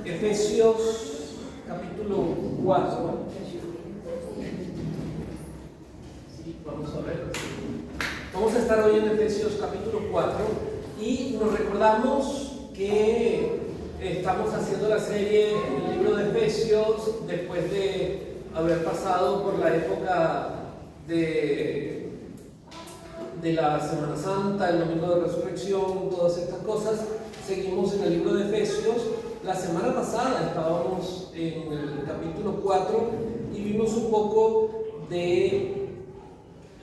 Efesios capítulo 4. Vamos a ver. Vamos a estar hoy en Efesios capítulo 4 y nos recordamos que estamos haciendo la serie en el libro de Efesios después de haber pasado por la época de la Semana Santa, el Domingo de Resurrección, todas estas cosas. Seguimos en el libro de Efesios. La semana pasada estábamos en el capítulo 4 y vimos un poco de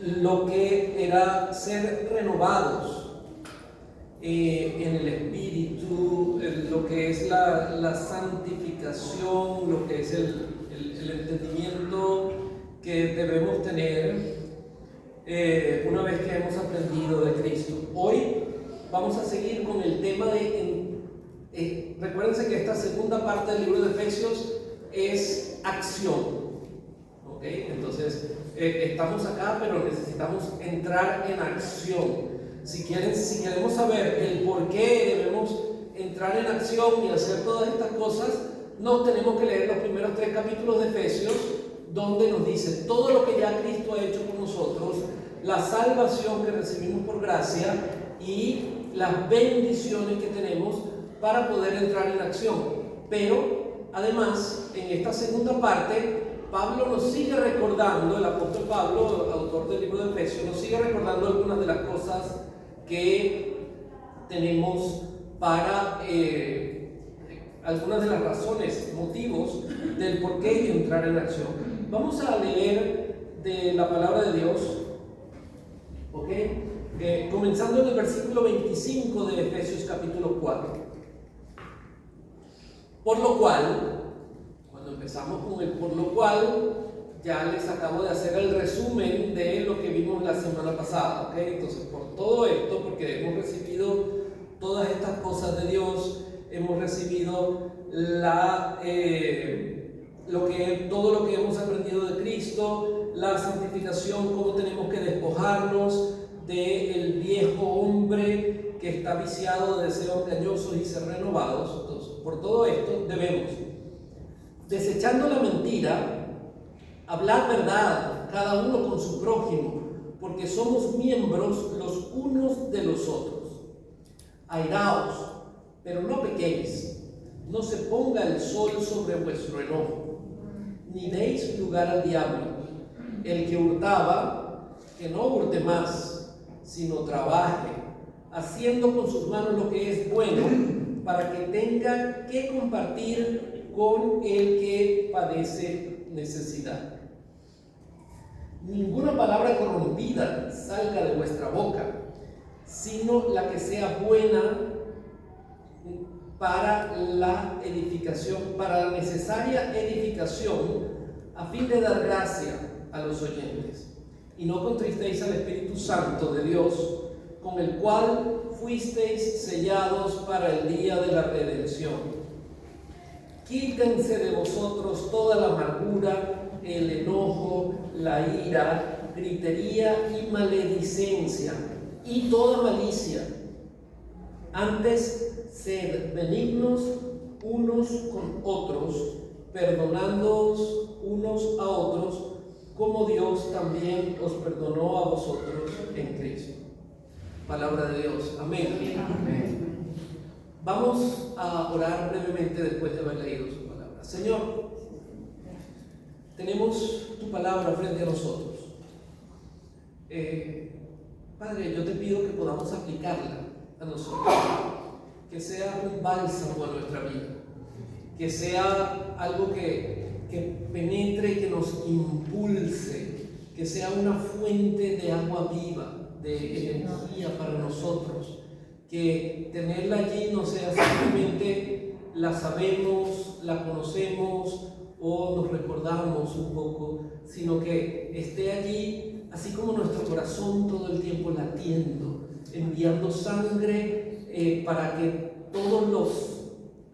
lo que era ser renovados en el espíritu, lo que es la santificación, lo que es el entendimiento que debemos tener una vez que hemos aprendido de Cristo. Hoy vamos a seguir con el tema de recuérdense que esta segunda parte del libro de Efesios es acción. ¿Ok? Entonces estamos acá, pero necesitamos entrar en acción. Si queremos saber el por qué debemos entrar en acción y hacer todas estas cosas, no tenemos que leer los primeros 3 capítulos de Efesios, donde nos dice todo lo que ya Cristo ha hecho por nosotros, la salvación que recibimos por gracia y las bendiciones que tenemos para poder entrar en acción. Pero además, en esta segunda parte, Pablo nos sigue recordando, el apóstol Pablo, autor del libro de Efesios, nos sigue recordando algunas de las cosas que tenemos para algunas de las razones, motivos del por qué entrar en acción. Vamos a leer de la palabra de Dios, ¿ok? Comenzando en el versículo 25 de Efesios capítulo 4. Por lo cual, cuando empezamos con el por lo cual, ya les acabo de hacer el resumen de lo que vimos la semana pasada, ¿ok? Entonces, por todo esto, porque hemos recibido todas estas cosas de Dios, hemos recibido todo lo que hemos aprendido de Cristo, la santificación, cómo tenemos que despojarnos del viejo hombre que está viciado de deseos engañosos y ser renovados. Entonces, por todo esto debemos, desechando la mentira, hablar verdad, cada uno con su prójimo, porque somos miembros los unos de los otros. Airaos, pero no pequéis, no se ponga el sol sobre vuestro enojo, ni deis lugar al diablo. El que hurtaba, que no hurte más, sino trabaje, haciendo con sus manos lo que es bueno, para que tenga que compartir con el que padece necesidad. Ninguna palabra corrompida salga de vuestra boca, sino la que sea buena para la edificación, para la necesaria edificación, a fin de dar gracia a los oyentes. Y no contristéis al Espíritu Santo de Dios, con el cual fuisteis sellados para el día de la redención. Quítense de vosotros toda la amargura, el enojo, la ira, gritería y maledicencia, y toda malicia. Antes, sed benignos unos con otros, perdonándoos unos a otros, como Dios también os perdonó a vosotros en Cristo. Palabra de Dios. Amén. Amén. Vamos a orar brevemente después de haber leído su palabra. Señor, tenemos tu palabra frente a nosotros. Padre, yo te pido que podamos aplicarla a nosotros, que sea un bálsamo a nuestra vida, que sea algo que penetre y que nos impulse, que sea una fuente de agua viva, de energía para nosotros, que tenerla allí no sea simplemente la sabemos, la conocemos o nos recordamos un poco, sino que esté allí así como nuestro corazón todo el tiempo latiendo, enviando sangre para que todos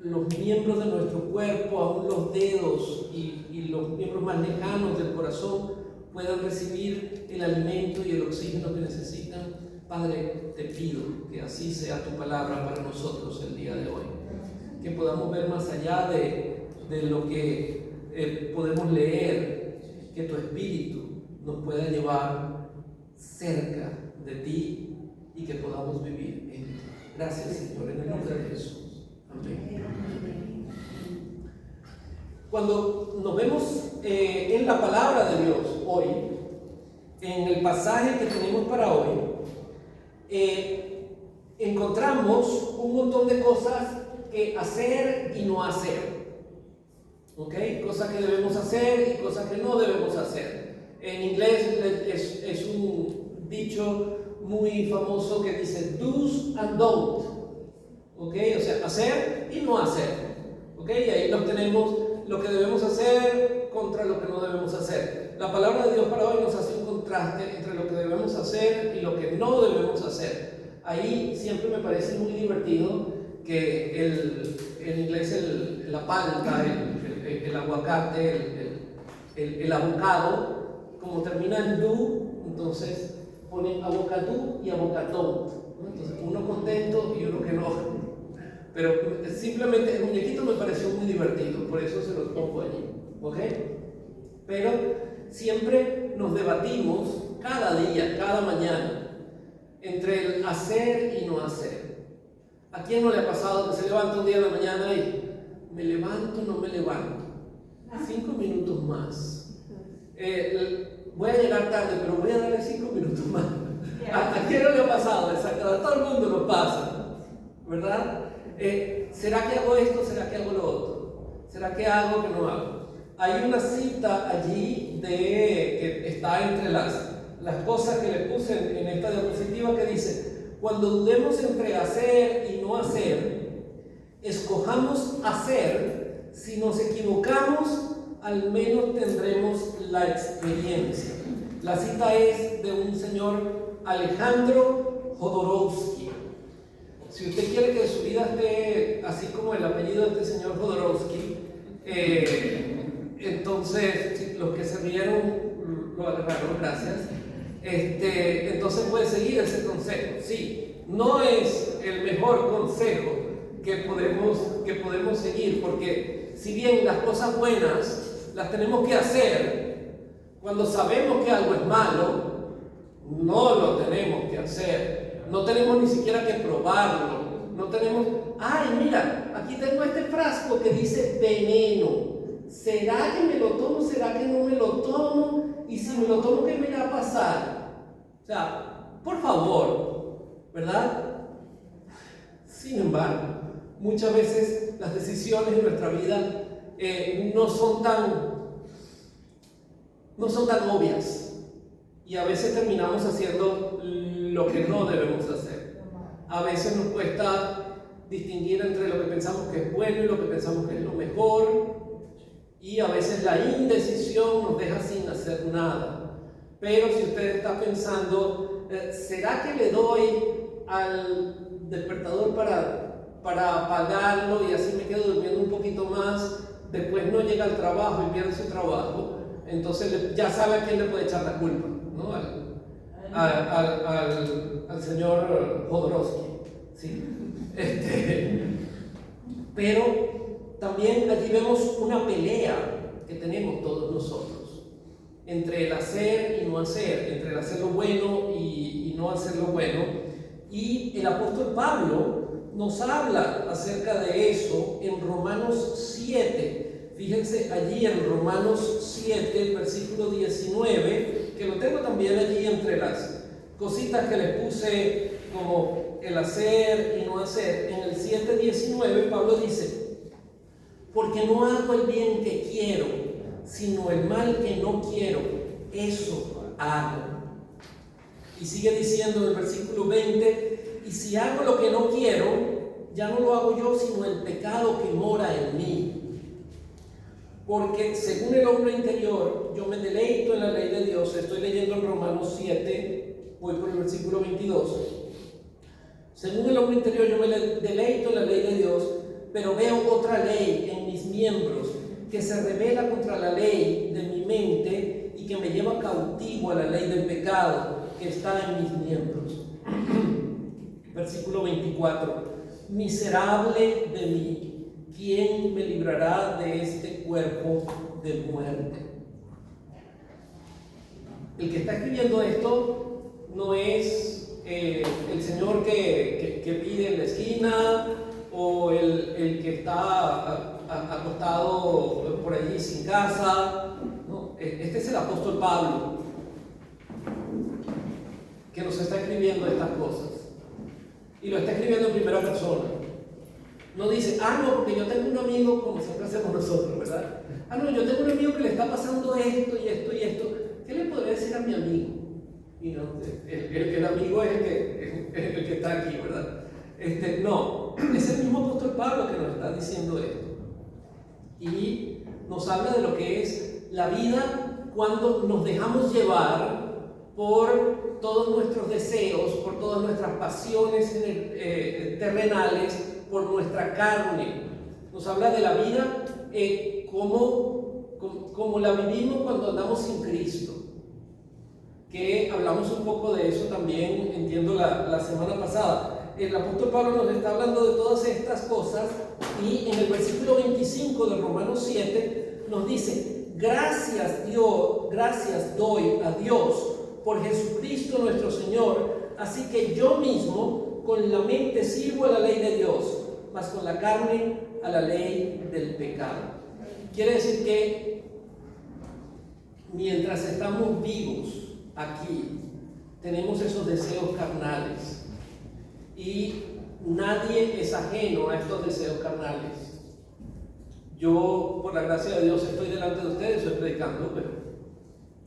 los miembros de nuestro cuerpo, aún los dedos y los miembros más lejanos del corazón, puedan recibir el alimento y el oxígeno que necesitan. Padre, te pido que así sea tu palabra para nosotros el día de hoy. Que podamos ver más allá de lo que podemos leer, que tu espíritu nos pueda llevar cerca de ti y que podamos vivir en ti. Gracias, Señor, en el nombre de Jesús. Amén. Cuando nos vemos en la palabra de Dios hoy, en el pasaje que tenemos para hoy, encontramos un montón de cosas que hacer y no hacer. ¿Ok? Cosas que debemos hacer y cosas que no debemos hacer. En inglés es un dicho muy famoso que dice do's and don't. ¿Ok? O sea, hacer y no hacer. ¿Ok? Y ahí nos tenemos lo que debemos hacer contra lo que no debemos hacer. La palabra de Dios para hoy nos hace un contraste entre lo que debemos hacer y lo que no debemos hacer. Ahí siempre me parece muy divertido que en inglés la palta, el aguacate, el avocado, como termina en do, entonces ponen avocado y avocatón, ¿no? Entonces uno contento y uno que no. Pero simplemente el muñequito me pareció muy divertido, por eso se los pongo allí, ¿ok? Pero siempre nos debatimos cada día, cada mañana, entre el hacer y no hacer. ¿A quién no le ha pasado que se levanta un día en la mañana y me levanto, no me levanto? 5 minutos más. Voy a llegar tarde, pero voy a darle 5 minutos más. ¿A quién no le ha pasado? Exacto, a todo el mundo nos pasa, ¿verdad? ¿Será que hago esto? ¿Será que hago lo otro? ¿Será que hago que no hago? Hay una cita allí que está entre las cosas que le puse en esta diapositiva que dice: cuando dudemos entre hacer y no hacer, escojamos hacer. Si nos equivocamos, al menos tendremos la experiencia. La cita es de un señor Alejandro Jodorowsky. Si usted quiere que su vida esté así como el apellido de este señor Jodorowsky, entonces los que se rieron lo agarraron, gracias. Entonces puede seguir ese consejo. Sí, no es el mejor consejo que podemos seguir, porque si bien las cosas buenas las tenemos que hacer, cuando sabemos que algo es malo, no lo tenemos que hacer. No tenemos ni siquiera que probarlo. No tenemos, ay, mira, aquí tengo este frasco que dice veneno. ¿Será que me lo tomo? ¿Será que no me lo tomo? Y si me lo tomo, ¿qué me va a pasar? O sea, por favor, ¿verdad? Sin embargo, muchas veces las decisiones en nuestra vida no son tan obvias. Y a veces terminamos haciendo lo que no debemos hacer. A veces nos cuesta distinguir entre lo que pensamos que es bueno y lo que pensamos que es lo mejor. Y a veces la indecisión nos deja sin hacer nada. Pero si usted está pensando, ¿será que le doy al despertador para apagarlo y así me quedo durmiendo un poquito más? Después no llega al trabajo y pierde su trabajo. Entonces ya sabe a quién le puede echar la culpa, ¿no? Al señor Jodorowsky, ¿sí? Pero también allí vemos una pelea que tenemos todos nosotros entre el hacer y no hacer, entre el hacer lo bueno y no hacer lo bueno. Y el apóstol Pablo nos habla acerca de eso en Romanos 7. Fíjense allí en Romanos 7, versículo 19, que lo tengo también allí entre las cositas que les puse como el hacer y no hacer. En el 7:19 Pablo dice: porque no hago el bien que quiero, sino el mal que no quiero, eso hago. Y sigue diciendo en el versículo 20: y si hago lo que no quiero, ya no lo hago yo, sino el pecado que mora en mí. Porque según el hombre interior, yo me deleito en la ley de Dios. Estoy leyendo en Romanos 7, voy por el versículo 22. Según el hombre interior, yo me deleito en la ley de Dios, pero veo otra ley en mis miembros que se rebela contra la ley de mi mente y que me lleva cautivo a la ley del pecado que está en mis miembros. Versículo 24. Miserable de mí, ¿quién me librará de este cuerpo de muerte? El que está escribiendo esto no es el señor que pide en la esquina o el que está acostado por allí sin casa. No, este es el apóstol Pablo que nos está escribiendo estas cosas. Y lo está escribiendo en primera persona. No dice, no, porque yo tengo un amigo, como siempre hacemos nosotros, ¿verdad? No, yo tengo un amigo que le está pasando esto y esto y esto. ¿Qué le podría decir a mi amigo? Y no, el amigo es el que está aquí, ¿verdad? No, es el mismo apóstol Pablo que nos está diciendo esto. Y nos habla de lo que es la vida cuando nos dejamos llevar por todos nuestros deseos, por todas nuestras pasiones terrenales, por nuestra carne. Nos habla de la vida como la vivimos cuando andamos sin Cristo. Que hablamos un poco de eso también, entiendo, la semana pasada. El apóstol Pablo nos está hablando de todas estas cosas y en el versículo 25 de Romanos 7 nos dice: gracias doy a Dios por Jesucristo nuestro Señor, así que yo mismo con la mente sirvo a la ley de Dios, mas con la carne a la ley del pecado. Quiere decir que mientras estamos vivos aquí, tenemos esos deseos carnales y nadie es ajeno a estos deseos carnales. Yo, por la gracia de Dios, estoy delante de ustedes, estoy predicando, pero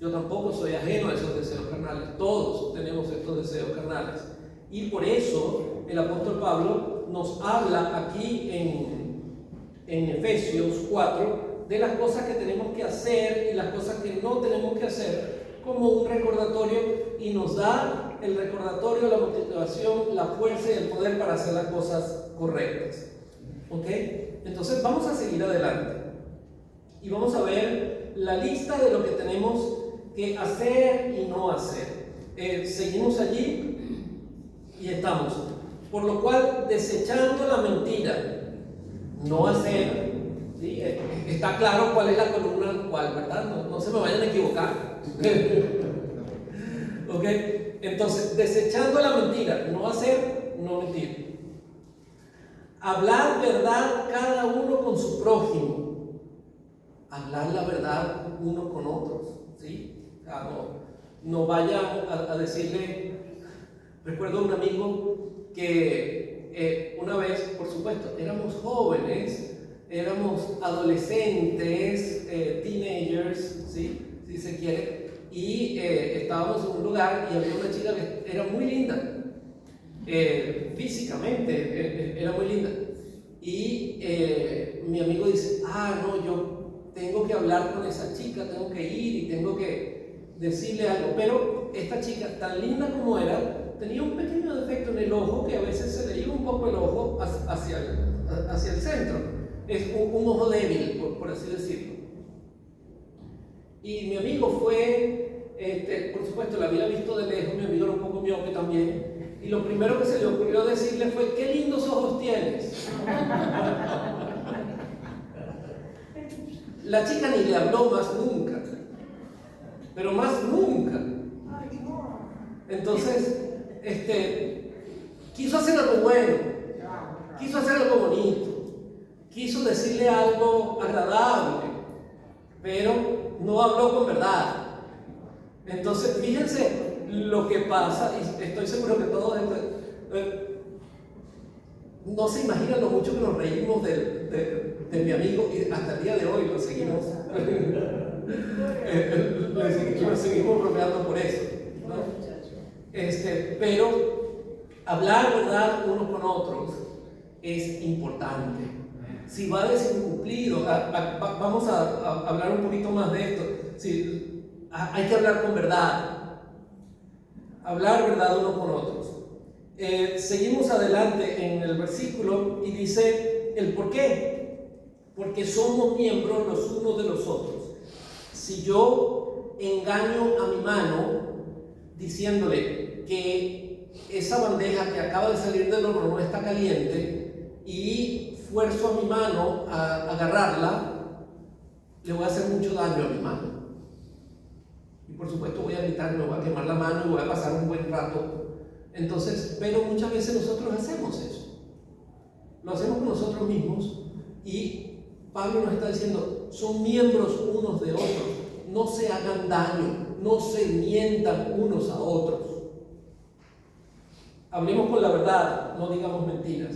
yo tampoco soy ajeno a esos deseos carnales. Todos tenemos estos deseos carnales. Y por eso el apóstol Pablo nos habla aquí en Efesios 4 de las cosas que tenemos que hacer y las cosas que no tenemos que hacer, como un recordatorio, y nos da el recordatorio, la motivación, la fuerza y el poder para hacer las cosas correctas. ¿Ok? Entonces vamos a seguir adelante y vamos a ver la lista de lo que tenemos que hacer y no hacer. Seguimos allí y estamos. Por lo cual, desechando la mentira, no hacer. ¿Sí? Está claro cuál es la columna cuál, ¿verdad? No se me vayan a equivocar. ¿Ok? Entonces, desechando la mentira, no hacer, no mentir. Hablar verdad cada uno con su prójimo. Hablar la verdad uno con otros. ¿Sí? No vayan a decirle. Recuerdo un amigo que una vez, por supuesto, éramos jóvenes, éramos adolescentes, teenagers, ¿sí? Si se quiere, y estábamos en un lugar y había una chica que era muy linda, físicamente era muy linda, y mi amigo dice: no, yo tengo que hablar con esa chica, tengo que ir y tengo que decirle algo. Pero esta chica, tan linda como era, tenía un pequeño defecto en el ojo, que a veces se le iba un poco el ojo hacia el centro. Es un ojo débil, por así decirlo. Y mi amigo fue, por supuesto, la había visto de lejos, mi amigo era un poco miope también, y lo primero que se le ocurrió decirle fue: qué lindos ojos tienes. La chica ni le habló más nunca, pero más nunca. Entonces, quiso hacer algo bueno, quiso hacer algo bonito, quiso decirle algo agradable, pero no habló con verdad. Entonces, fíjense lo que pasa, y estoy seguro que todos no se imaginan lo mucho que nos reímos de mi amigo, y hasta el día de hoy lo seguimos seguimos bromeando por eso, ¿no? Pero hablar verdad unos con otros es importante. Si va desincumplido, vamos a hablar un poquito más de esto. Hay que hablar con verdad, hablar verdad unos con otros. Seguimos adelante en el versículo y dice el por qué: porque somos miembros los unos de los otros. Si yo engaño a mi mano diciéndole que esa bandeja que acaba de salir del horno no está caliente, y fuerzo a mi mano a agarrarla, le voy a hacer mucho daño a mi mano. Y por supuesto voy a gritar, me voy a quemar la mano y voy a pasar un buen rato. Entonces, pero muchas veces nosotros hacemos eso. Lo hacemos con nosotros mismos y Pablo nos está diciendo, son miembros unos de otros. No se hagan daño, no se mientan unos a otros. Hablemos con la verdad, no digamos mentiras.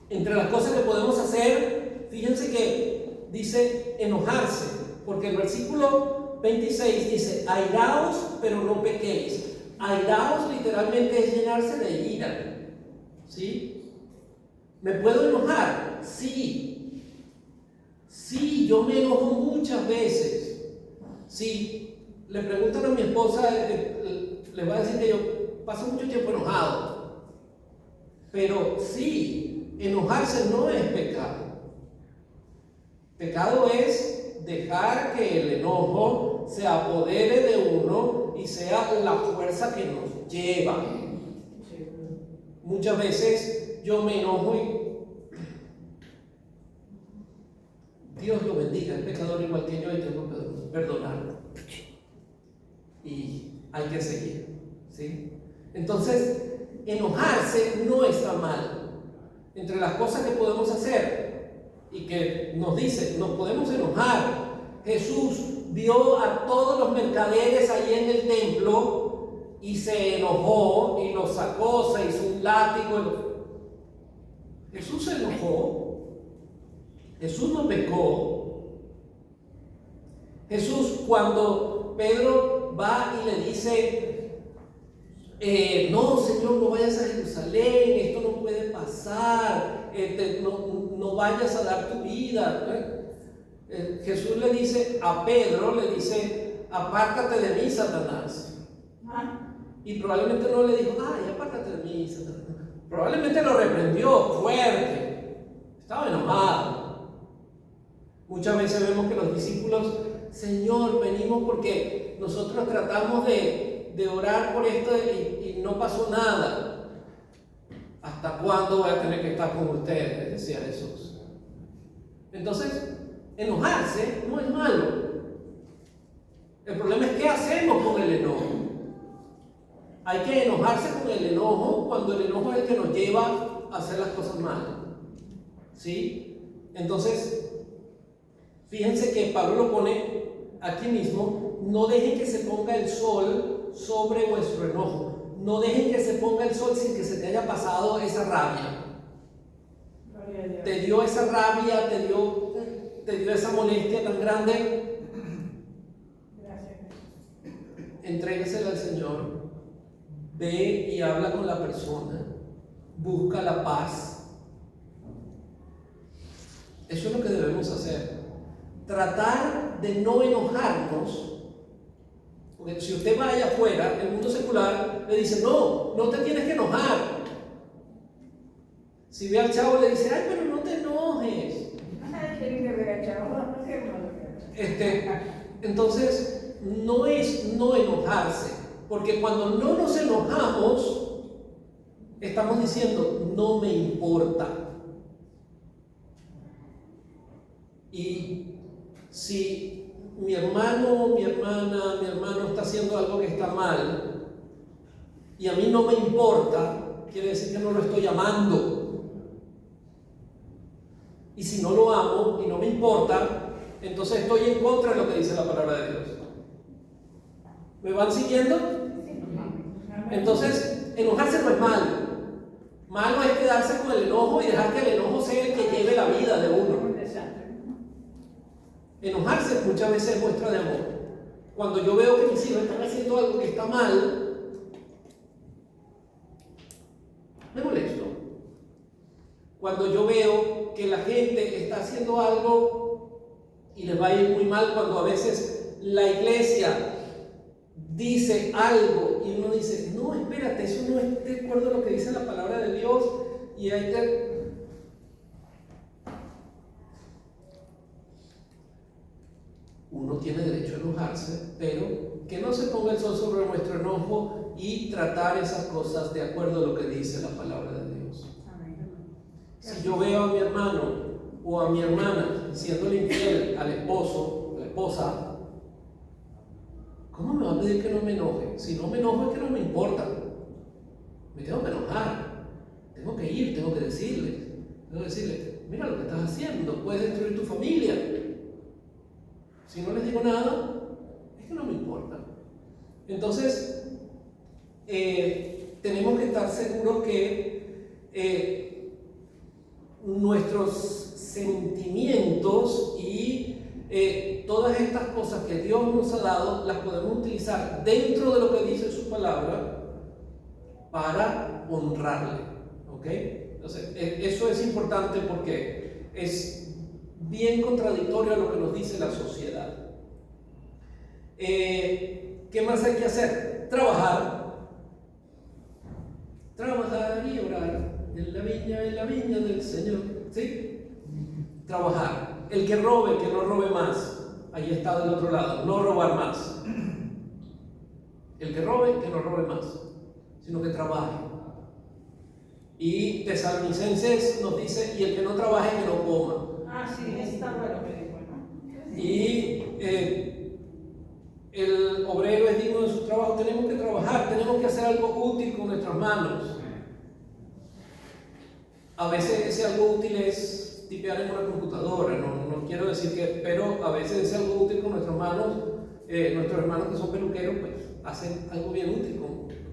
Entre las cosas que podemos hacer, fíjense que dice enojarse, porque el versículo 26 dice, airaos, pero no pequéis. Airaos literalmente es llenarse de ira. ¿Sí? ¿Me puedo enojar? Sí. Sí, yo me enojo muchas veces. Si le preguntan a mi esposa, le voy a decir que yo paso mucho tiempo enojado. Pero sí, enojarse no es pecado. Pecado es dejar que el enojo se apodere de uno y sea la fuerza que nos lleva. Muchas veces yo me enojo y Dios lo bendiga, es pecador igual que yo y tengo que perdonarlo. Y hay que seguir, ¿sí? Entonces, enojarse no está mal. Entre las cosas que podemos hacer y que nos dice, nos podemos enojar. Jesús vio a todos los mercaderes ahí en el templo y se enojó y los sacó, se hizo un látigo. Jesús se enojó. Jesús no pecó. Jesús, cuando Pedro va y le dice, no, Señor, no vayas a Jerusalén, esto no puede pasar, no vayas a dar tu vida. Jesús le dice a Pedro, le dice, apártate de mí, Satanás. Y probablemente no le dijo, ay, apártate de mí, Satanás. Probablemente lo reprendió fuerte, estaba enojado. Muchas veces vemos que los discípulos, Señor, venimos porque nosotros tratamos de orar por esto y no pasó nada. ¿Hasta cuándo voy a tener que estar con ustedes?, decía Jesús. Entonces, enojarse no es malo. El problema es qué hacemos con el enojo. Hay que enojarse con el enojo cuando el enojo es el que nos lleva a hacer las cosas mal. ¿Sí? Entonces, fíjense que Pablo lo pone aquí mismo, no dejen que se ponga el sol sobre vuestro enojo. No dejen que se ponga el sol sin que se te haya pasado esa rabia. Te dio esa rabia, te dio esa molestia tan grande. Entréguesela al Señor. Ve y habla con la persona. Busca la paz. Eso es lo que debemos hacer. Tratar de no enojarnos. Porque si usted va allá afuera, el mundo secular le dice, no te tienes que enojar. Si ve al chavo le dice, ay, pero no te enojes. Entonces, no es no enojarse, porque cuando no nos enojamos, estamos diciendo, no me importa. Y si mi hermano, mi hermana, mi hermano está haciendo algo que está mal y a mí no me importa, quiere decir que no lo estoy amando. Y si no lo amo y no me importa, entonces estoy en contra de lo que dice la palabra de Dios. ¿Me van siguiendo? Entonces, enojarse no es malo. Malo es quedarse con el enojo y dejar que el enojo sea el que lleve la vida de uno. Enojarse muchas veces es muestra de amor. Cuando yo veo que mis hijos están haciendo algo que está mal, me molesto. Cuando yo veo que la gente está haciendo algo y les va a ir muy mal, cuando a veces la iglesia dice algo y uno dice, no, espérate, eso no es de acuerdo a lo que dice la palabra de Dios, y hay que... Uno tiene derecho a enojarse, pero que no se ponga el sol sobre nuestro enojo y tratar esas cosas de acuerdo a lo que dice la palabra de Dios. Si si yo veo a mi hermano o a mi hermana siéndole infiel al esposo, a la esposa, ¿cómo me va a pedir que no me enoje? Si no me enojo es que no me importa. Me tengo que enojar. Tengo que ir, tengo que decirle, mira lo que estás haciendo, puedes destruir tu familia. Si no les digo nada, es que no me importa. Entonces, tenemos que estar seguros que nuestros sentimientos y todas estas cosas que Dios nos ha dado, las podemos utilizar dentro de lo que dice su palabra para honrarle. ¿Ok? Entonces, eso es importante porque es bien contradictorio a lo que nos dice la sociedad. ¿Qué más hay que hacer? Trabajar y orar en la viña del Señor. ¿Sí? Trabajar. El que robe, que no robe más. Ahí está del otro lado. No robar más. El que robe, que no robe más, sino que trabaje. Y Tesalonicenses nos dice, y el que no trabaje, que no coma. Ah, sí, está bueno que dijo, ¿no? Y el obrero es digno de su trabajo. Tenemos que trabajar, tenemos que hacer algo útil con nuestras manos. A veces ese algo útil es tipear en una computadora, no quiero decir que, pero a veces ese algo útil con nuestras manos. Nuestros hermanos que son peluqueros, pues hacen algo bien útil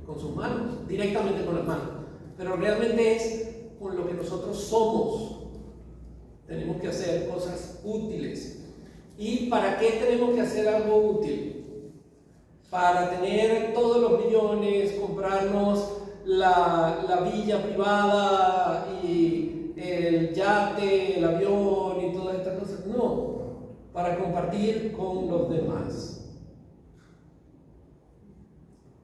con sus manos, directamente con las manos. Pero realmente es con lo que nosotros somos. Tenemos que hacer cosas útiles. ¿Y para qué tenemos que hacer algo útil? Para tener todos los millones, comprarnos la villa privada y el yate, el avión y todas estas cosas. No, para compartir con los demás.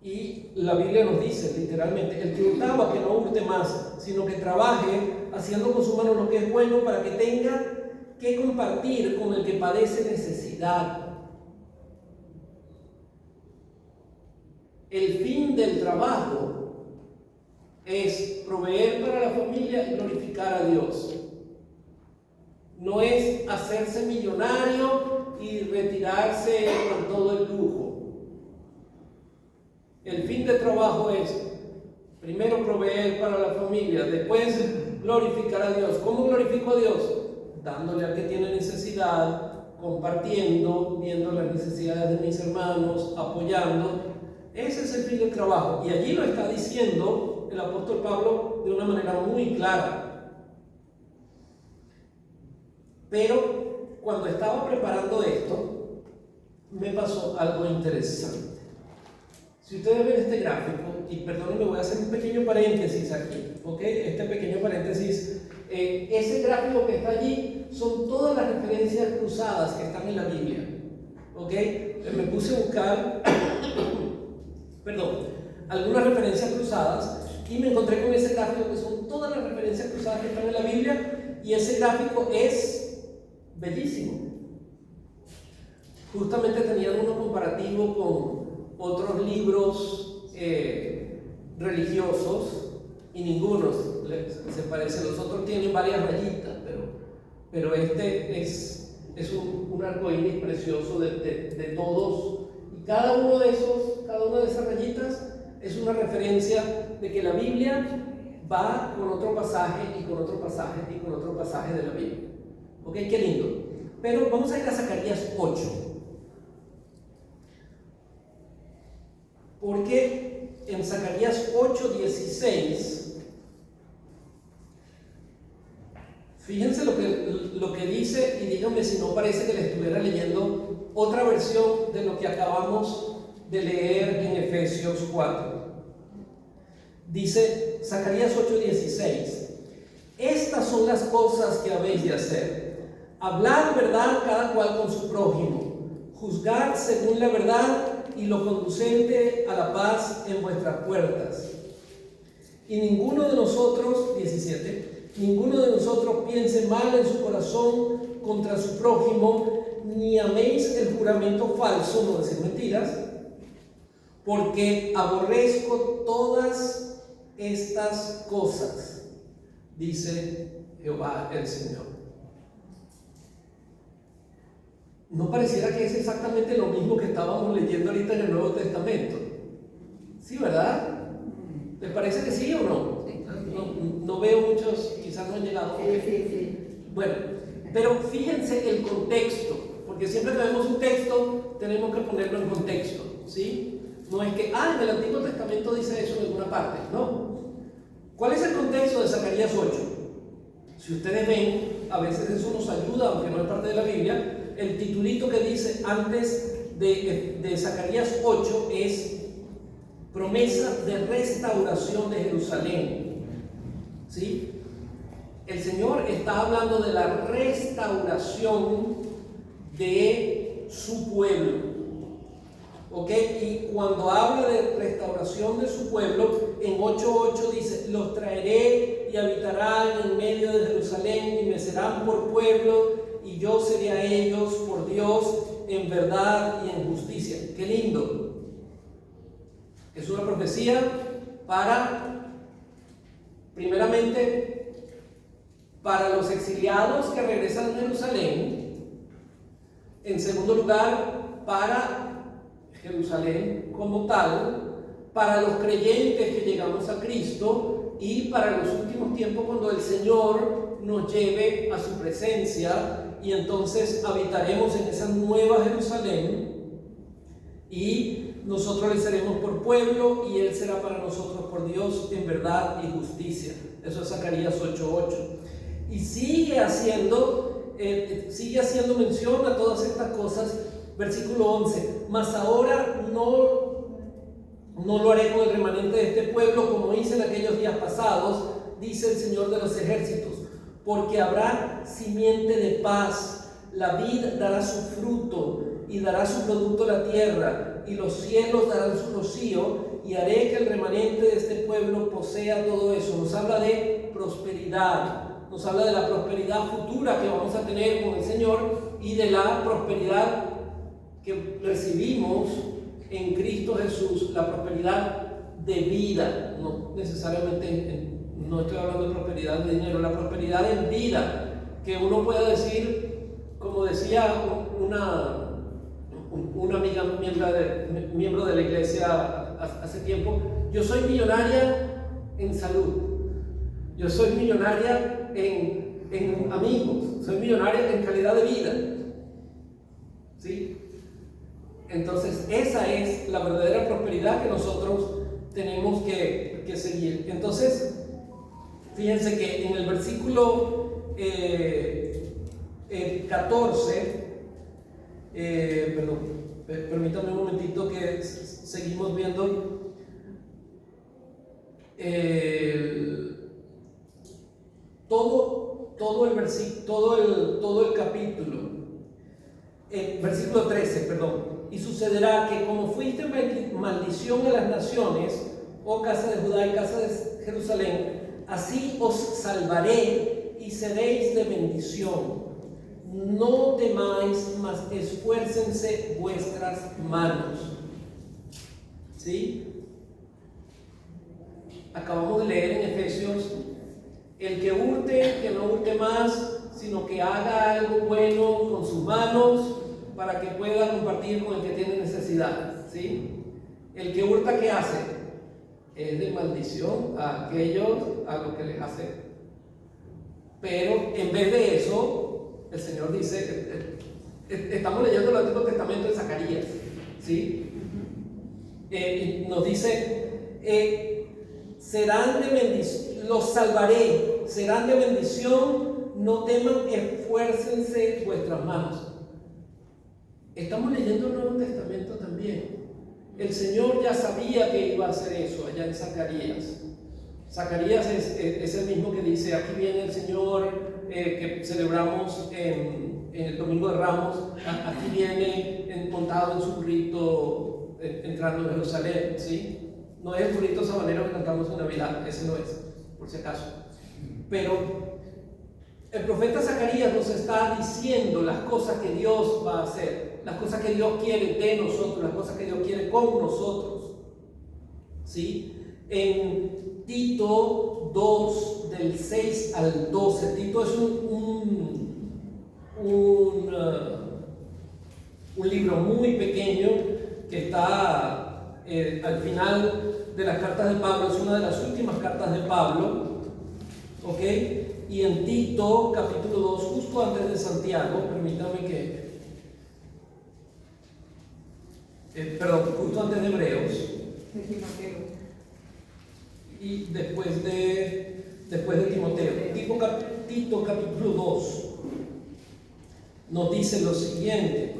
Y la Biblia nos dice literalmente, el que hurtaba, que no hurte más, sino que trabaje haciendo con su mano lo que es bueno para que tenga que compartir con el que padece necesidad. El fin del trabajo es proveer para la familia y glorificar a Dios. No es hacerse millonario y retirarse con todo el lujo. El fin del trabajo es primero proveer para la familia, después glorificar a Dios. ¿Cómo glorifico a Dios? Dándole al que tiene necesidad, compartiendo, viendo las necesidades de mis hermanos, apoyando. Ese es el fin del trabajo. Y allí lo está diciendo el apóstol Pablo de una manera muy clara. Pero cuando estaba preparando esto, me pasó algo interesante. Si ustedes ven este gráfico, y perdónenme, voy a hacer un pequeño paréntesis aquí, ¿ok? Este pequeño paréntesis, ese gráfico que está allí son todas las referencias cruzadas que están en la Biblia, ¿ok? Me puse a buscar, algunas referencias cruzadas y me encontré con ese gráfico que son todas las referencias cruzadas que están en la Biblia, y ese gráfico es bellísimo. Justamente tenían uno comparativo con otros libros religiosos y ninguno se parece. Los otros tienen varias rayitas, pero este es un arcoíris precioso de todos, y cada una de esas rayitas es una referencia de que la Biblia va con otro pasaje y con otro pasaje y con otro pasaje de la Biblia. ¿Ok? Qué lindo. Pero vamos a ir a Zacarías 8. Porque en Zacarías 8:16, fíjense lo que dice, y díganme si no parece que le estuviera leyendo otra versión de lo que acabamos de leer en Efesios 4. Dice Zacarías 8:16: estas son las cosas que habéis de hacer. Hablar verdad cada cual con su prójimo, juzgar según la verdad y lo conducente a la paz en vuestras puertas. Y ninguno de nosotros, 17, ninguno de nosotros piense mal en su corazón contra su prójimo, ni améis el juramento falso, no decir mentiras, porque aborrezco todas estas cosas, dice Jehová el Señor. ¿No pareciera que es exactamente lo mismo que estábamos leyendo ahorita en el Nuevo Testamento? Sí, ¿verdad? ¿Les parece que sí o no? Sí. No veo muchos, quizás no han llegado. Sí. Bueno, pero fíjense el contexto, porque siempre que vemos un texto tenemos que ponerlo en contexto, ¿sí? No es que, en el Antiguo Testamento dice eso en alguna parte, no. ¿Cuál es el contexto de Zacarías 8? Si ustedes ven, a veces eso nos ayuda, aunque no es parte de la Biblia. El titulito que dice antes de Zacarías 8 es promesa de restauración de Jerusalén, ¿sí? El Señor está hablando de la restauración de su pueblo, ¿ok? Y cuando habla de restauración de su pueblo, en 8:8 dice: los traeré y habitarán en medio de Jerusalén y me serán por pueblo y yo seré a ellos por Dios en verdad y en justicia. ¡Qué lindo! Es una profecía primeramente, para los exiliados que regresan a Jerusalén. En segundo lugar, para Jerusalén como tal, para los creyentes que llegamos a Cristo y para los últimos tiempos, cuando el Señor nos lleve a su presencia y entonces habitaremos en esa nueva Jerusalén y nosotros le seremos por pueblo y Él será para nosotros por Dios en verdad y justicia. Eso es Zacarías 8:8. Y sigue haciendo mención a todas estas cosas. Versículo 11: mas ahora no lo haré con el remanente de este pueblo como hice en aquellos días pasados, dice el Señor de los ejércitos, porque habrá simiente de paz, la vid dará su fruto y dará su producto la tierra, y los cielos darán su rocío, y haré que el remanente de este pueblo posea todo eso. Nos habla de prosperidad, nos habla de la prosperidad futura que vamos a tener con el Señor y de la prosperidad que recibimos en Cristo Jesús, la prosperidad de vida, no necesariamente, no estoy hablando de prosperidad de dinero, la prosperidad en vida, que uno pueda decir, como decía una amiga miembro de la iglesia hace tiempo: yo soy millonaria en salud, yo soy millonaria en amigos, soy millonaria en calidad de vida, ¿sí? Entonces esa es la verdadera prosperidad que nosotros tenemos que seguir. Entonces fíjense que en el versículo 14, permítanme un momentito que seguimos viendo todo el capítulo. Versículo 13, y sucederá que como fuiste maldición a las naciones, oh casa de Judá y casa de Jerusalén, así os salvaré y seréis de bendición. No temáis, mas esfuércense vuestras manos. ¿Sí? Acabamos de leer en Efesios: el que hurte, que no hurte más, sino que haga algo bueno con sus manos para que pueda compartir con el que tiene necesidad. ¿Sí? El que hurta, ¿qué hace? Es de maldición a aquellos a los que les hace. Pero en vez de eso, el Señor dice, estamos leyendo el Antiguo Testamento de Zacarías, ¿sí? Y nos dice, serán de bendición, los salvaré, serán de bendición, no teman, esfuércense vuestras manos. Estamos leyendo el Nuevo Testamento también. El Señor ya sabía que iba a hacer eso allá en Zacarías. Zacarías es el mismo que dice: aquí viene el Señor, que celebramos en el Domingo de Ramos, aquí viene montado en su burrito, entrando en Jerusalén, ¿sí? No es el burrito sabanero que cantamos en Navidad, ese no es, por si acaso. Pero el profeta Zacarías nos está diciendo las cosas que Dios va a hacer, las cosas que Dios quiere de nosotros, las cosas que Dios quiere con nosotros, ¿sí? En Tito 2, del 6 al 12. Tito es un libro muy pequeño que está al final de las cartas de Pablo. Es una de las últimas cartas de Pablo, ¿ok? Y en Tito capítulo 2, justo antes de Santiago, permítame que justo antes de Hebreos De Timoteo. y después de Timoteo. Tito capítulo 2 nos dice lo siguiente.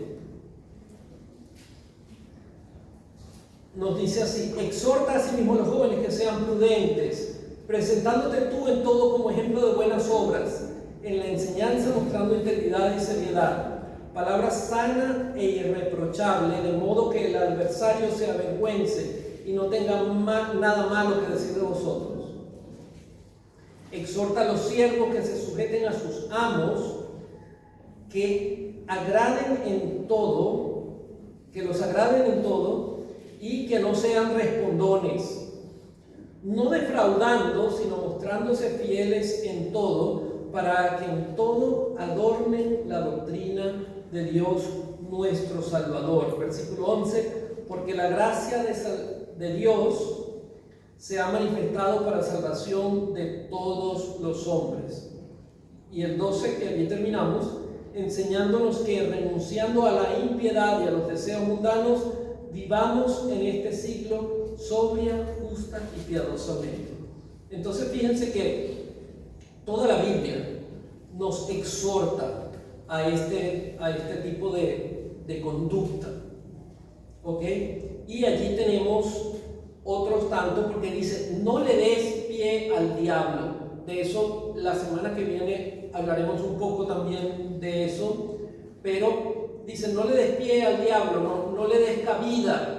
Nos dice así: exhorta a sí mismo a los jóvenes que sean prudentes, presentándote tú en todo como ejemplo de buenas obras, en la enseñanza mostrando integridad y seriedad, palabra sana e irreprochable, de modo que el adversario se avergüence y no tenga nada malo que decir de vosotros. Exhorta a los siervos que se sujeten a sus amos, que agraden en todo, que los agraden en todo y que no sean respondones, no defraudando, sino mostrándose fieles en todo, para que en todo adornen la doctrina de Dios nuestro Salvador. Versículo 11: porque la gracia de Dios se ha manifestado para salvación de todos los hombres. Y el 12, que allí terminamos, enseñándonos que renunciando a la impiedad y a los deseos mundanos, vivamos en este siglo sobria, justa y piadosamente. Entonces fíjense que toda la Biblia nos exhorta a este tipo de conducta, ¿ok? Y allí tenemos otros tantos, porque dice: no le des pie al diablo. De eso la semana que viene hablaremos un poco también de eso, pero dice: no le des pie al diablo, no le des cabida.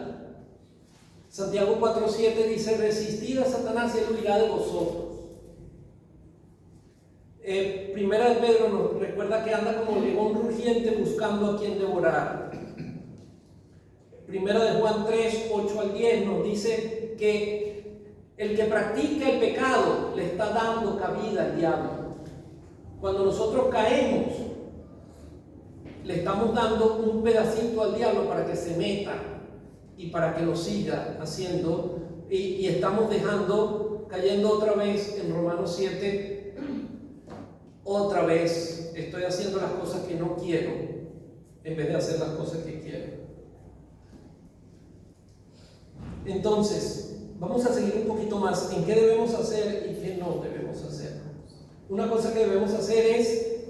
Santiago 4:7 dice: resistid a Satanás y él huirá de vosotros. Primera de Pedro nos recuerda que anda como león rugiente buscando a quien devorar. Primera de Juan 3:8 al 10 nos dice que el que practica el pecado le está dando cabida al diablo. Cuando nosotros caemos, le estamos dando un pedacito al diablo para que se meta y para que lo siga haciendo, y estamos cayendo otra vez en Romanos 7. Otra vez estoy haciendo las cosas que no quiero en vez de hacer las cosas que quiero. Entonces, vamos a seguir un poquito más en qué debemos hacer y qué no debemos hacer. Una cosa que debemos hacer es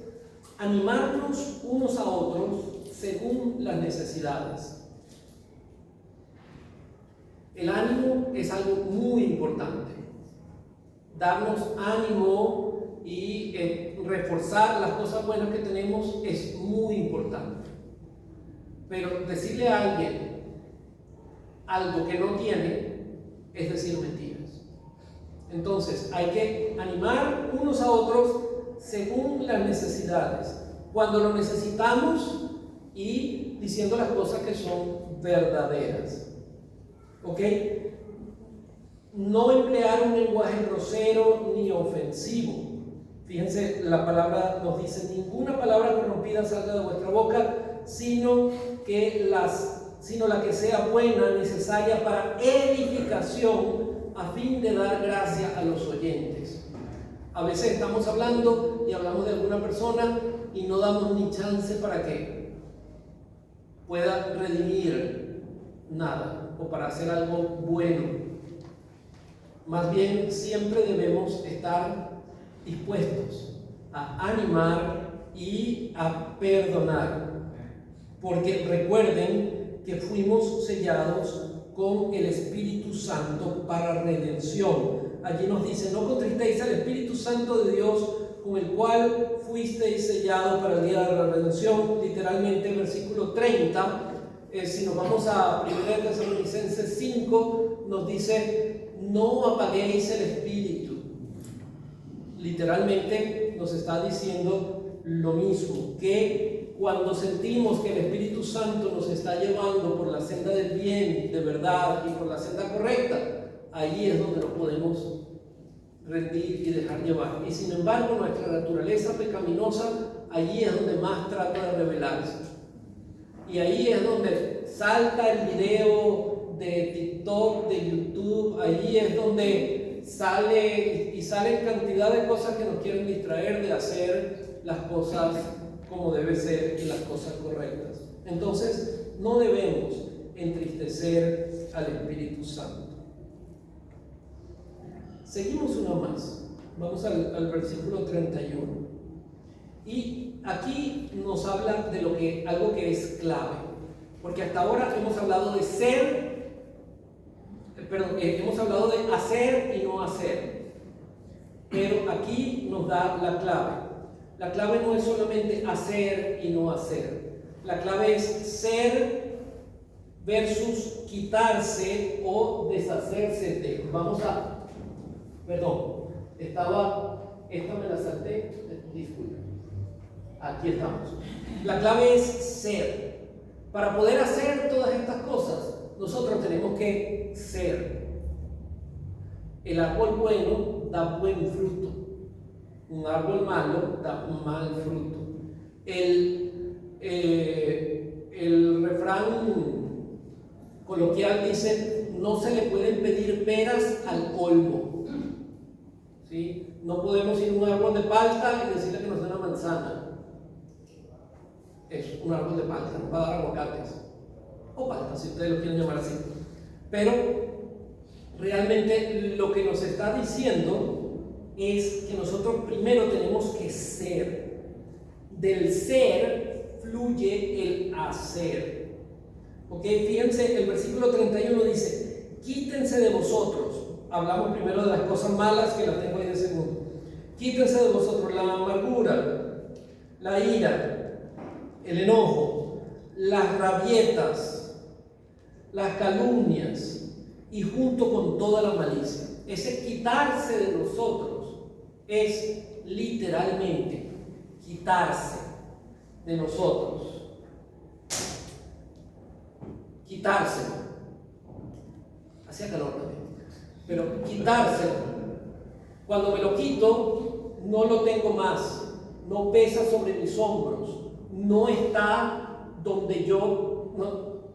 animarnos unos a otros según las necesidades. El ánimo es algo muy importante. Darnos ánimo y reforzar las cosas buenas que tenemos es muy importante. Pero decirle a alguien algo que no tiene es decir mentiras. Entonces hay que animar unos a otros según las necesidades, cuando lo necesitamos, y diciendo las cosas que son verdaderas. ¿Ok? No emplear un lenguaje grosero ni ofensivo. Fíjense, la palabra nos dice: ninguna palabra corrompida salga de vuestra boca, sino la que sea buena, necesaria para edificación, a fin de dar gracia a los oyentes. A veces estamos hablando y hablamos de alguna persona y no damos ni chance para que pueda redimir nada o para hacer algo bueno. Más bien, siempre debemos estar dispuestos a animar y a perdonar, porque recuerden que fuimos sellados con el Espíritu Santo para redención. Allí nos dice: no contristéis al Espíritu Santo de Dios, con el cual fuisteis sellados para el día de la redención. Literalmente el versículo 30, si nos vamos a 1 Tesalonicenses 5, nos dice: no apaguéis el Espíritu. Literalmente nos está diciendo lo mismo, que cuando sentimos que el Espíritu Santo nos está llevando por la senda del bien, de verdad, y por la senda correcta, ahí es donde lo podemos rendir y dejar llevar. Y sin embargo, nuestra naturaleza pecaminosa, allí es donde más trata de rebelarse. Y ahí es donde salta el video de TikTok, de YouTube, allí es donde salen cantidad de cosas que nos quieren distraer de hacer las cosas como debe ser y las cosas correctas. Entonces, no debemos entristecer al Espíritu Santo. Seguimos una más. Vamos al versículo 31. Y aquí nos habla de algo que es clave. Porque hasta ahora hemos hablado de hemos hablado de hacer y no hacer. Pero aquí nos da la clave. La clave no es solamente hacer y no hacer. La clave es ser versus quitarse o deshacerse de. Esta me la salté, disculpen. Aquí estamos. La clave es ser. Para poder hacer todas estas cosas, nosotros tenemos que ser. El árbol bueno da buen fruto. Un árbol malo da un mal fruto. El refrán coloquial dice: no se le pueden pedir peras al olmo. ¿Sí? No podemos ir a un árbol de palta y decirle que nos dé una manzana. Es un árbol de palta, nos va a dar aguacates o palta, si ustedes lo quieren llamar así. Pero realmente lo que nos está diciendo es que nosotros primero tenemos que ser. Del ser fluye el hacer. ¿Ok? Fíjense, el versículo 31 dice: quítense de vosotros. Hablamos primero de las cosas malas, que las tengo ahí de segundo. Quítense de vosotros la amargura, la ira, el enojo, las rabietas, las calumnias, y junto con toda la malicia. Ese quitarse de nosotros es literalmente quitarse de nosotros. Quitarse. Hacía calor también. Pero quitarse. Cuando me lo quito, no lo tengo más. No pesa sobre mis hombros. No está donde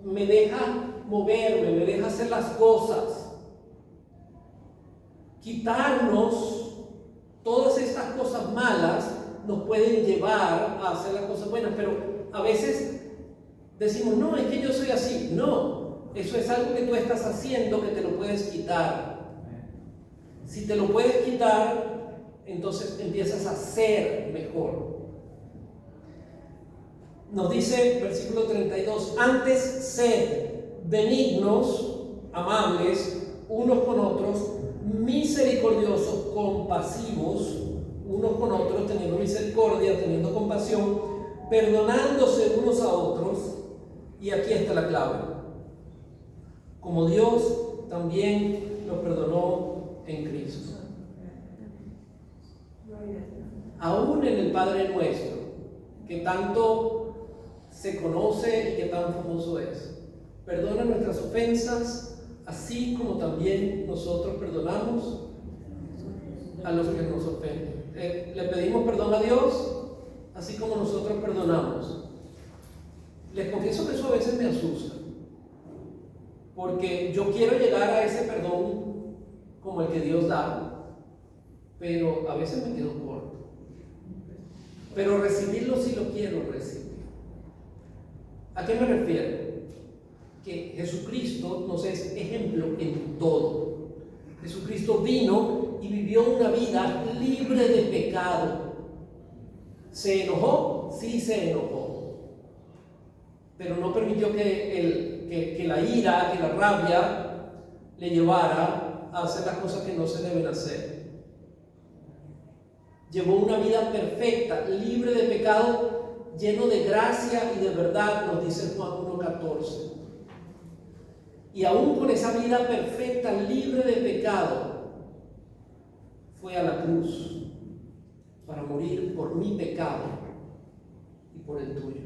me deja moverme, me deja hacer las cosas. Quitarnos todas estas cosas malas nos pueden llevar a hacer las cosas buenas, pero a veces decimos: no, es que yo soy así. No, eso es algo que tú estás haciendo que te lo puedes quitar. Si te lo puedes quitar, entonces empiezas a ser mejor. Nos dice versículo 32: antes sed benignos, amables, unos con otros, misericordiosos, compasivos, unos con otros, teniendo misericordia, teniendo compasión, perdonándose unos a otros. Y aquí está la clave: como Dios también nos perdonó en Cristo. Aún en el Padre Nuestro, que tanto se conoce y que tan famoso es, perdona nuestras ofensas, así como también nosotros perdonamos a los que nos ofenden. Le pedimos perdón a Dios, así como nosotros perdonamos. Les confieso que eso a veces me asusta, porque yo quiero llegar a ese perdón como el que Dios da, pero a veces me quedo corto. Pero recibirlo sí lo quiero recibir. ¿A qué me refiero? Que Jesucristo nos es ejemplo en todo. Jesucristo vino y vivió una vida libre de pecado. ¿Se enojó? Sí, se enojó. Pero no permitió que la ira, que la rabia le llevara a hacer las cosas que no se deben hacer. Llevó una vida perfecta, libre de pecado, lleno de gracia y de verdad, nos dice Juan 1:14. Y aún con esa vida perfecta, libre de pecado, fue a la cruz para morir por mi pecado y por el tuyo.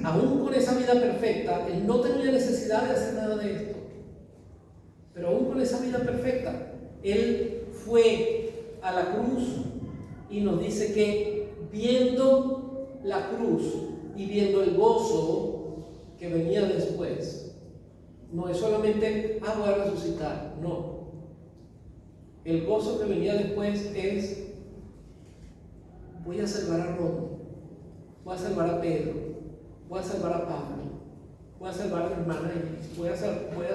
Aún con esa vida perfecta, Él no tenía necesidad de hacer nada de esto. Pero aún con con esa vida perfecta. Él fue a la cruz y nos dice que viendo la cruz y viendo el gozo que venía después, no es solamente, voy a resucitar, no. El gozo que venía después es, voy a salvar a Romy, voy a salvar a Pedro, voy a salvar a Pablo, voy a salvar a mi hermana Iris, voy a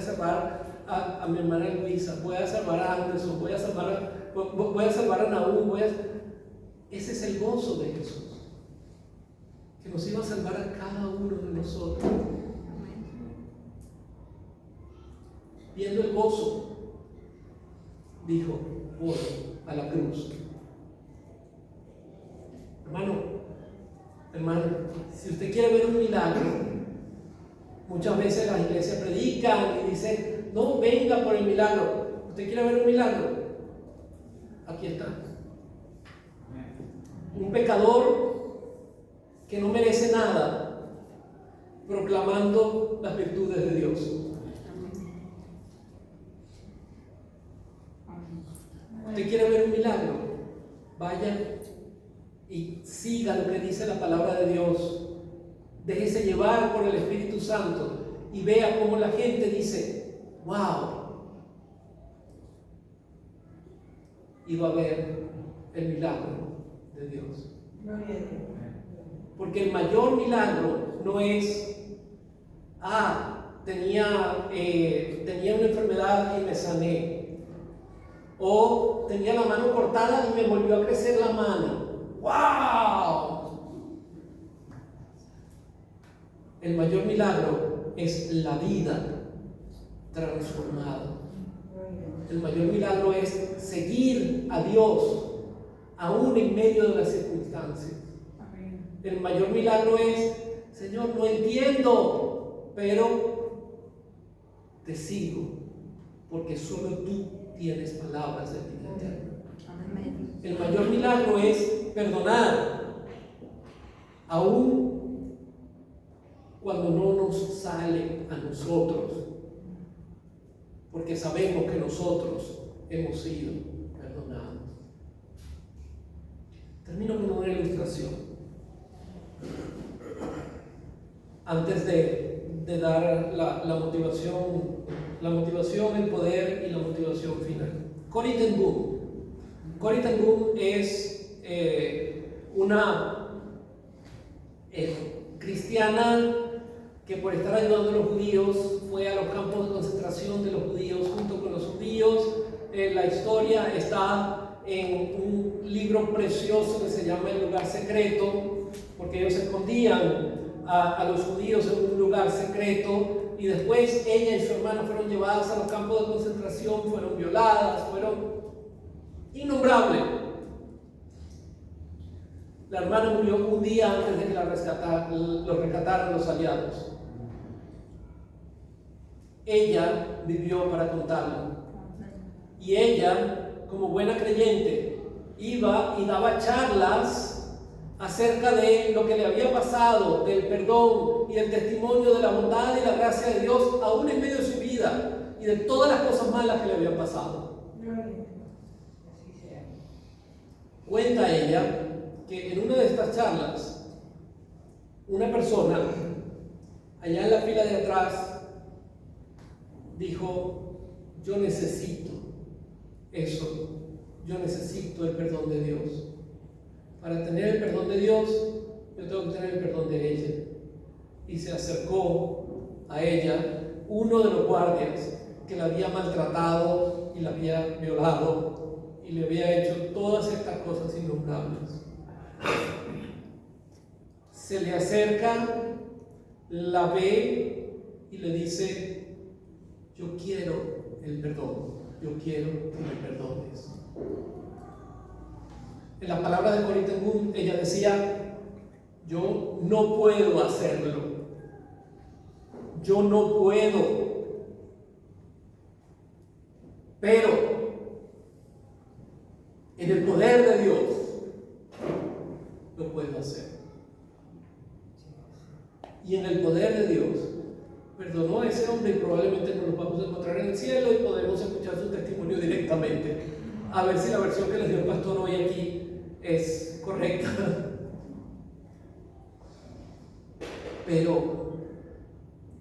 salvar a mi hermana Luisa, voy a salvar a Anderson, voy a salvar a Naúm, ese es el gozo de Jesús, que nos iba a salvar a cada uno de nosotros. Viendo el gozo, dijo, voy a la cruz. Hermano, si usted quiere ver un milagro, muchas veces las iglesias predican y dicen, no, venga por el milagro. ¿Usted quiere ver un milagro? Aquí está. Un pecador que no merece nada, proclamando las virtudes de Dios. ¿Usted quiere ver un milagro? Vaya y siga lo que dice la palabra de Dios. Déjese llevar por el Espíritu Santo y vea cómo la gente dice, wow. Y va a ver el milagro de Dios. Porque el mayor milagro no es, tenía una enfermedad y me sané. O tenía la mano cortada y me volvió a crecer la mano. ¡Wow! El mayor milagro es la vida transformada. El mayor milagro es seguir a Dios aún en medio de las circunstancias. El mayor milagro es, Señor, no entiendo, pero te sigo, porque solo tú tienes palabras de vida eterna. El mayor milagro es perdonar, aún cuando no nos sale a nosotros, porque sabemos que nosotros hemos sido perdonados. Termino con una ilustración. Antes de dar la motivación, el poder y la motivación final. Corrie ten Boom. Corrie ten Boom es una cristiana que por estar ayudando a los judíos fue a los campos de concentración de los judíos junto con los judíos. La historia está en un libro precioso que se llama El lugar secreto, porque ellos escondían a los judíos en un lugar secreto, y después ella y su hermana fueron llevadas a los campos de concentración, fueron violadas, fueron innombrables. La hermana murió un día antes de que los rescataran los aliados. Ella vivió para contarlo, y ella, como buena creyente, iba y daba charlas acerca de lo que le había pasado, del perdón y el testimonio de la bondad y la gracia de Dios, aún en medio de su vida, y de todas las cosas malas que le habían pasado. Cuenta ella que en una de estas charlas, una persona allá en la fila de atrás dijo, yo necesito eso, yo necesito el perdón de Dios. Para tener el perdón de Dios, yo tengo que tener el perdón de ella. Y se acercó a ella uno de los guardias que la había maltratado y la había violado y le había hecho todas estas cosas innombrables. Se le acerca, la ve y le dice, yo quiero el perdón, yo quiero que me perdones. En las palabras de Corrie ten Boom, ella decía, yo no puedo hacerlo, yo no puedo, pero en el poder de Dios lo puedo hacer. Y en el poder de Dios perdonó a ese hombre y probablemente nos lo vamos a encontrar en el cielo y podremos escuchar su testimonio directamente. A ver si la versión que les dio el pastor hoy aquí es correcta. Pero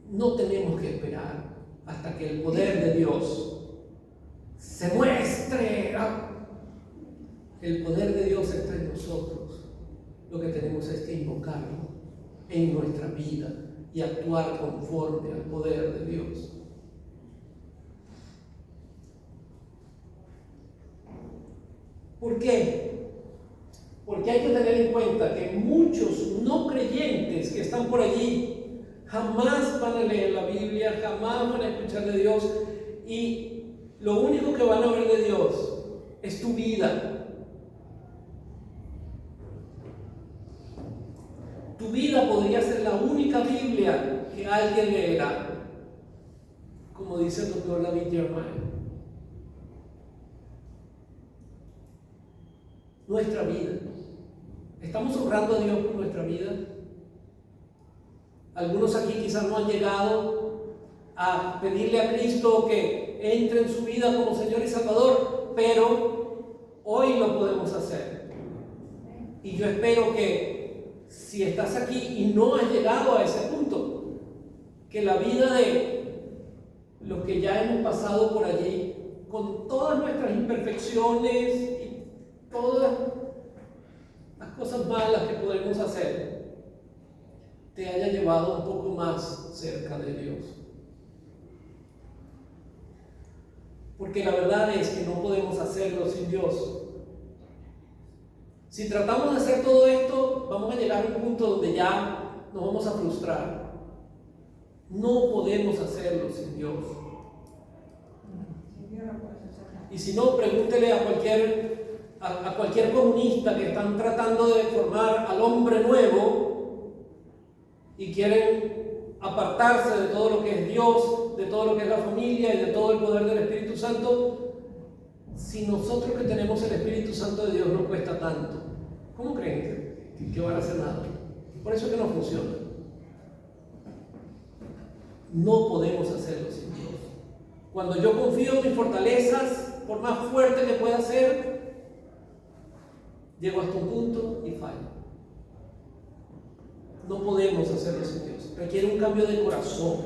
no tenemos que esperar hasta que el poder de Dios se muestre. El poder de Dios está en nosotros. Lo que tenemos es que invocarlo en nuestra vida y actuar conforme al poder de Dios. ¿Por qué? Porque hay que tener en cuenta que muchos no creyentes que están por allí jamás van a leer la Biblia, jamás van a escuchar de Dios, y lo único que van a ver de Dios es tu vida. Tu vida podría ser la única Biblia que alguien leerá, como dice el doctor David Jeremiah. Nuestra vida. ¿Estamos honrando a Dios por nuestra vida? Algunos aquí quizás no han llegado a pedirle a Cristo que entre en su vida como Señor y Salvador, pero hoy lo podemos hacer. Y yo espero que si estás aquí y no has llegado a ese punto, que la vida de los que ya hemos pasado por allí, con todas nuestras imperfecciones y todas las cosas malas que podemos hacer, te haya llevado un poco más cerca de Dios. Porque la verdad es que no podemos hacerlo sin Dios. Si tratamos de hacer todo esto, vamos a llegar a un punto donde ya nos vamos a frustrar. No podemos hacerlo sin Dios. Y si no, pregúntele a cualquier comunista que están tratando de formar al hombre nuevo y quieren apartarse de todo lo que es Dios, de todo lo que es la familia y de todo el poder del Espíritu Santo. Si nosotros que tenemos el Espíritu Santo de Dios nos cuesta tanto, ¿cómo creen que van a hacer nada? Por eso es que no funciona. No podemos hacerlo sin Dios. Cuando yo confío en mis fortalezas, por más fuerte que pueda ser, llego hasta un punto y fallo. No podemos hacerlo sin Dios. Requiere un cambio de corazón.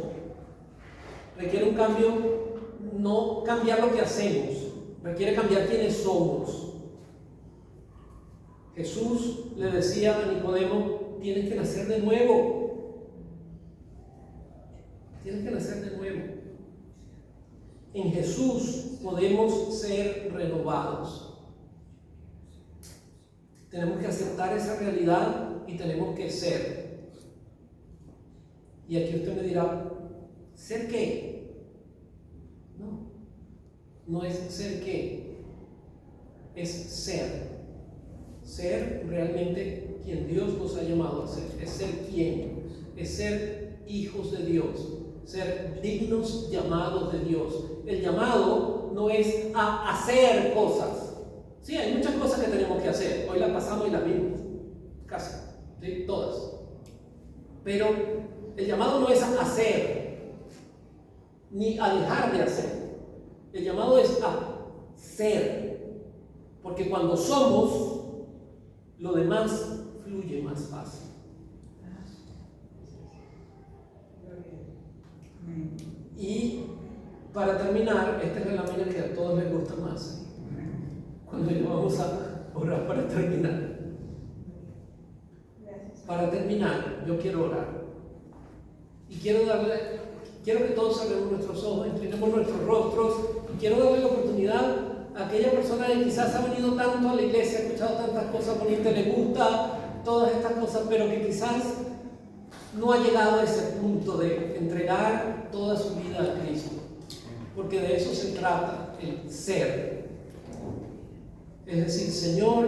Requiere un cambio, no cambiar lo que hacemos, requiere cambiar quiénes somos. Jesús le decía a Nicodemo: tienes que nacer de nuevo. Tienes que nacer de nuevo. En Jesús podemos ser renovados. Tenemos que aceptar esa realidad y tenemos que ser. Y aquí usted me dirá: ¿ser qué? No, no es ser qué, es ser. Ser realmente quien Dios nos ha llamado a ser. Es ser quién, es ser hijos de Dios, ser dignos llamados de Dios. El llamado no es a hacer cosas. Sí, hay muchas cosas que tenemos que hacer. Hoy las pasamos y las vimos, casi, ¿sí? Todas. Pero el llamado no es a hacer, ni a dejar de hacer. El llamado es a ser. Porque cuando somos, lo demás fluye más fácil. Y para terminar, esta es la lámina que a todos les gusta más. Cuando ya vamos a orar para terminar. Para terminar, yo quiero orar. Y quiero que todos cerremos nuestros ojos, inclinemos nuestros rostros, y quiero darle la oportunidad a aquella persona que quizás ha venido tanto a la iglesia, ha escuchado tantas cosas bonitas, le gusta todas estas cosas, pero que quizás no ha llegado a ese punto de entregar toda su vida a Cristo. Porque de eso se trata, el ser. Es decir, Señor,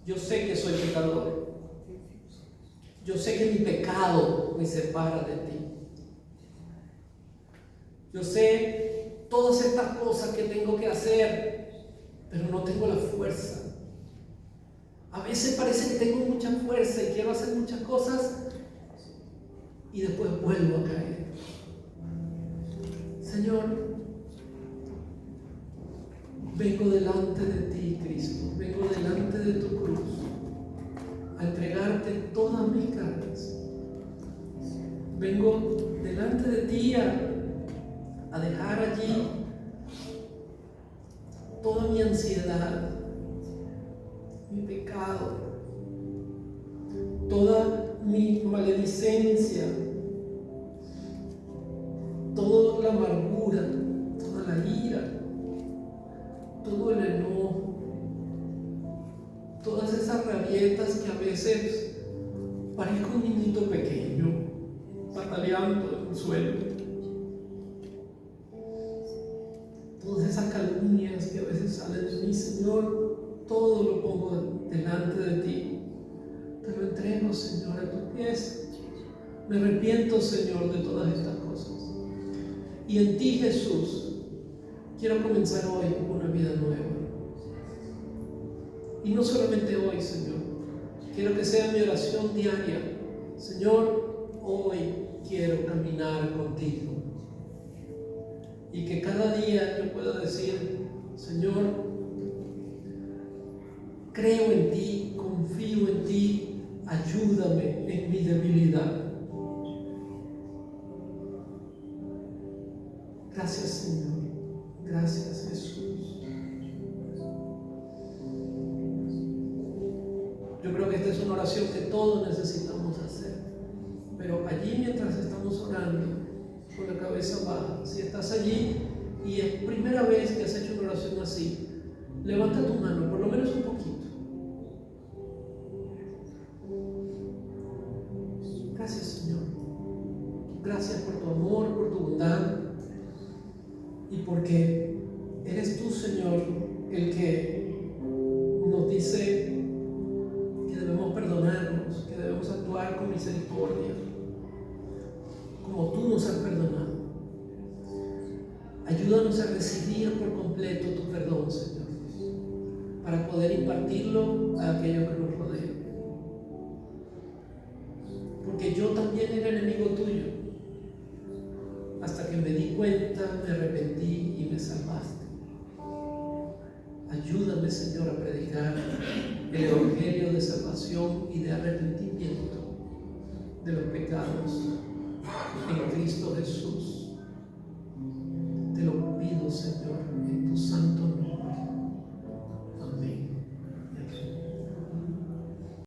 yo sé que soy pecador. Yo sé que mi pecado me separa de ti. Yo sé todas estas cosas que tengo que hacer, pero no tengo la fuerza. A veces parece que tengo mucha fuerza y quiero hacer muchas cosas y después vuelvo a caer. Señor, vengo delante de ti, Cristo, vengo delante de tu cruz a entregarte todas mis cargas. Vengo delante de ti a dejar allí toda mi ansiedad, mi pecado, toda mi maledicencia, toda la amargura, toda la ira, todo el enojo, todas esas rabietas que a veces parezco un niñito pequeño, pataleando en el suelo, todas esas calumnias que a veces salen de mí, Señor, todo lo pongo delante de ti. Te lo entrego, Señor, a tus pies. Me arrepiento, Señor, de todas estas cosas. Y en ti, Jesús, quiero comenzar hoy una vida nueva. Y no solamente hoy, Señor. Quiero que sea mi oración diaria. Señor, hoy quiero caminar contigo. Y que cada día yo pueda decir, Señor, creo en ti, confío en ti, ayúdame en mi debilidad. Gracias, Señor. Gracias, Jesús. Yo creo que esta es una oración que todos necesitamos hacer. Pero allí, mientras estamos orando, con la cabeza baja, si estás allí y es primera vez que has hecho una oración así, levanta tu mano, por lo menos un poquito. Gracias, Señor. Gracias por tu amor, por tu bondad y porque eres tú, Señor, el que nos dice que debemos perdonarnos, que debemos actuar con misericordia, como tú nos has perdonado. Ayúdanos a recibir por completo tu perdón, Señor, para poder impartirlo a aquellos que nos rodean. Porque yo también era enemigo tuyo, hasta que me di cuenta, me arrepentí y me salvaste. Ayúdame, Señor, a predicar el evangelio de salvación y de arrepentimiento de los pecados en Cristo Jesús. Te lo pido, Señor, en tu santo